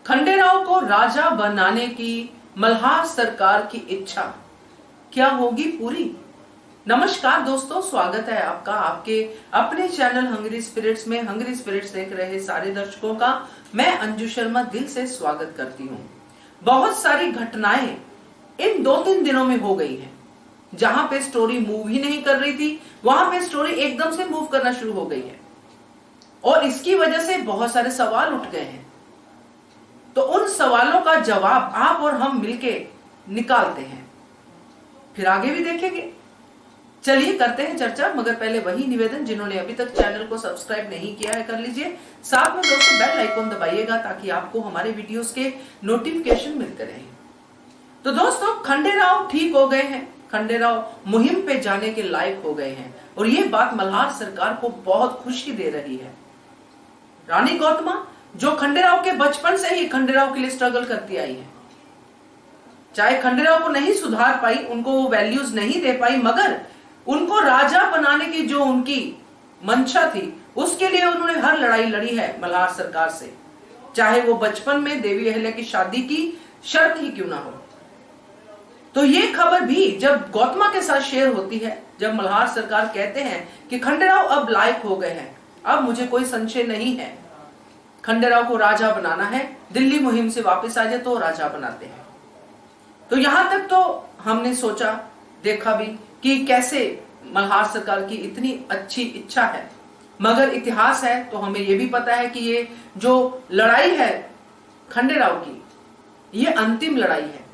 खंडेराव को राजा बनाने की मल्हार सरकार की इच्छा क्या होगी पूरी। नमस्कार दोस्तों, स्वागत है आपका आपके अपने चैनल हंग्री स्पिरिट्स में। हंग्री स्पिरिट्स देख रहे सारे दर्शकों का मैं अंजू शर्मा दिल से स्वागत करती हूँ। बहुत सारी घटनाएं इन 2-3 दिनों में हो गई हैं। जहां पे स्टोरी मूव ही नहीं कर रही थी, वहां पे स्टोरी एकदम से मूव करना शुरू हो गई है और इसकी वजह से बहुत सारे सवाल उठ गए हैं। तो उन सवालों का जवाब आप और हम मिलके निकालते हैं, फिर आगे भी देखेंगे। चलिए करते हैं चर्चा, मगर पहले वही निवेदन, जिन्होंने अभी तक चैनल को सब्सक्राइब नहीं किया है कर लीजिए। साथ में दोस्तों बेल आइकॉन दबाइएगा ताकि आपको हमारे वीडियोस के नोटिफिकेशन मिलते रहें। तो दोस्तों खंडेराव ठीक हो गए हैं, खंडेराव मुहिम पे जाने के लायक हो गए हैं और ये बात मल्हार सरकार को बहुत खुशी दे रही है। रानी गौतमा जो खंडेराव के बचपन से ही खंडेराव के लिए स्ट्रगल करती आई है, चाहे खंडेराव को नहीं सुधार पाई, उनको वो वैल्यूज नहीं दे पाई, मगर उनको राजा बनाने की जो उनकी मंशा थी उसके लिए उन्होंने हर लड़ाई लड़ी है मल्हार सरकार से, चाहे वो बचपन में देवी अहिल्या की शादी की शर्त ही क्यों ना हो। तो ये खबर भी जब गौतमा के साथ शेयर होती है, जब मल्हार सरकार कहते हैं कि खंडेराव अब लायक हो गए हैं, अब मुझे कोई संशय नहीं है, खंडेराव को राजा बनाना है, दिल्ली मुहिम से वापस आ जाए तो राजा बनाते हैं। तो यहां तक तो हमने सोचा देखा भी कि कैसे मल्हार सरकार की इतनी अच्छी इच्छा है, मगर इतिहास है तो हमें यह भी पता है कि ये जो लड़ाई है खंडेराव की, ये अंतिम लड़ाई है।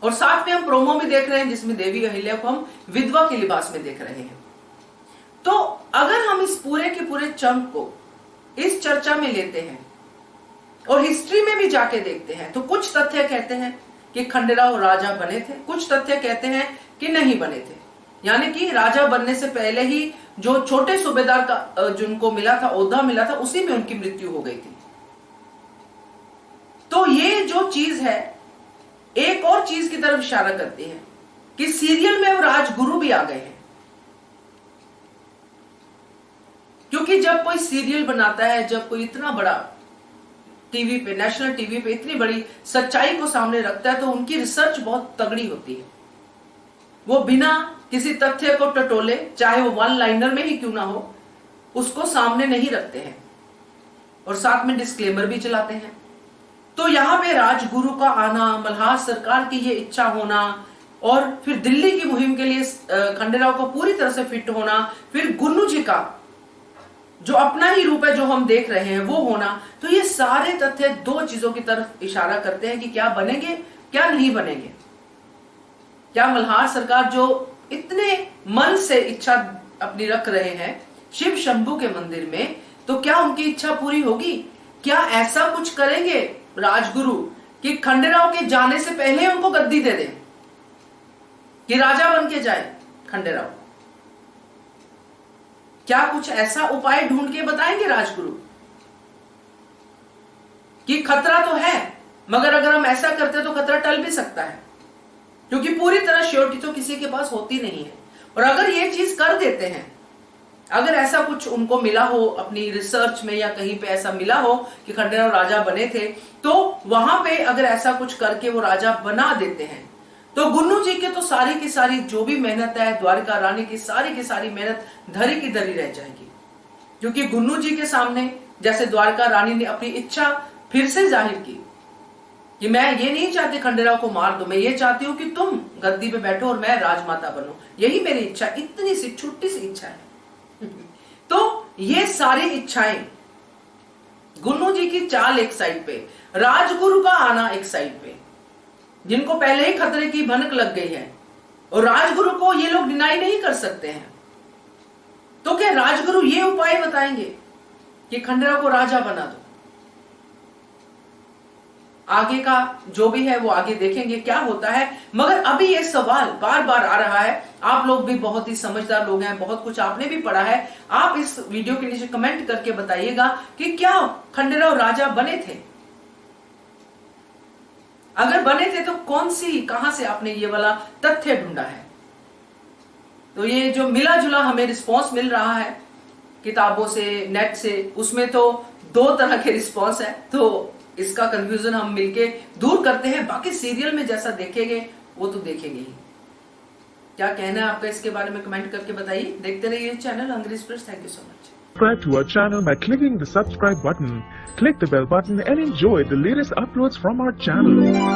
और साथ में हम प्रोमो भी देख रहे हैं जिसमें देवी अहिल्या को हम विधवा के लिबास में देख रहे हैं। तो अगर हम इस पूरे के पूरे चंक को इस चर्चा में लेते हैं और हिस्ट्री में भी जाके देखते हैं, तो कुछ तथ्य कहते हैं कि खंडेराव राजा बने थे, कुछ तथ्य कहते हैं कि नहीं बने थे। यानी कि राजा बनने से पहले ही जो छोटे सूबेदार का जिनको मिला था, ओहदा मिला था, उसी में उनकी मृत्यु हो गई थी। तो ये जो चीज है एक और चीज की तरफ इशारा करती है कि सीरियल में वो राजगुरु भी आ गए हैं। क्योंकि जब कोई सीरियल बनाता है, जब कोई इतना बड़ा टीवी पे, नेशनल टीवी पे इतनी बड़ी सच्चाई को सामने रखता है, तो उनकी रिसर्च बहुत तगड़ी होती है। वो बिना किसी तथ्य को टटोले, चाहे वो वन लाइनर में ही क्यों ना हो, उसको सामने नहीं रखते हैं और साथ में डिस्क्लेमर भी चलाते हैं। तो यहां पे राजगुरु का आना, मल्हार सरकार की ये इच्छा होना और फिर दिल्ली की मुहिम के लिए खंडेराव को पूरी तरह से फिट होना, फिर गुन्नू जी का जो अपना ही रूप है जो हम देख रहे हैं वो होना, तो ये सारे तथ्य दो चीजों की तरफ इशारा करते हैं कि क्या बनेंगे क्या नहीं बनेंगे। क्या मल्हार सरकार जो इतने मन से इच्छा अपनी रख रहे हैं शिव शंभू के मंदिर में, तो क्या उनकी इच्छा पूरी होगी? क्या ऐसा कुछ करेंगे राजगुरु कि खंडेराव के जाने से पहले उनको गद्दी दे दें कि राजा बन के जाए खंडेराव? क्या कुछ ऐसा उपाय ढूंढ के बताएंगे राजगुरु कि खतरा तो है, मगर अगर हम ऐसा करते तो खतरा टल भी सकता है, क्योंकि पूरी तरह श्योरिटी तो किसी के पास होती नहीं है। और अगर ये चीज कर देते हैं, अगर ऐसा कुछ उनको मिला हो अपनी रिसर्च में या कहीं पे ऐसा मिला हो कि खंडेराव राजा बने थे, तो वहां पे अगर ऐसा कुछ करके वो राजा बना देते हैं, तो गुन्नू जी के तो सारी की सारी जो भी मेहनत है, द्वारका रानी की सारी मेहनत धरी की धरी रह जाएगी। क्योंकि गुन्नू जी के सामने जैसे द्वारका रानी ने अपनी इच्छा फिर से जाहिर की कि मैं ये नहीं चाहती खंडेराव को मार दो, मैं ये चाहती हूं कि तुम गद्दी पे बैठो और मैं राजमाता बनूं, यही मेरी इच्छा, इतनी सी छोटी सी इच्छा है। तो ये सारी इच्छाएं, गुन्नू जी की चाल एक साइड पे, राजगुरु का आना एक साइड पे, जिनको पहले ही खतरे की भनक लग गई है और राजगुरु को ये लोग डिनाई नहीं कर सकते हैं। तो क्या राजगुरु ये उपाय बताएंगे कि खंडेराव को राजा बना दो? आगे का जो भी है वो आगे देखेंगे क्या होता है, मगर अभी ये सवाल बार बार आ रहा है। आप लोग भी बहुत ही समझदार लोग हैं, बहुत कुछ आपने भी पढ़ा है, आप इस वीडियो के नीचे कमेंट करके बताइएगा कि क्या खंडेराव राजा बने थे? अगर बने थे तो कौन सी, कहां से आपने ये वाला तथ्य ढूंढा है? तो ये जो मिला जुला हमें रिस्पॉन्स मिल रहा है किताबों से, नेट से, उसमें तो दो तरह के रिस्पॉन्स है। तो इसका कंफ्यूजन हम मिलके दूर करते हैं। बाकी सीरियल में जैसा देखेंगे वो तो देखेंगे ही। क्या कहना है आपका इसके बारे में कमेंट करके बताइए। देखते रहिए channel Hungry Spirits. Thank you so much. Subscribe to our channel by clicking the subscribe button. Click the bell button and enjoy the latest uploads from our channel.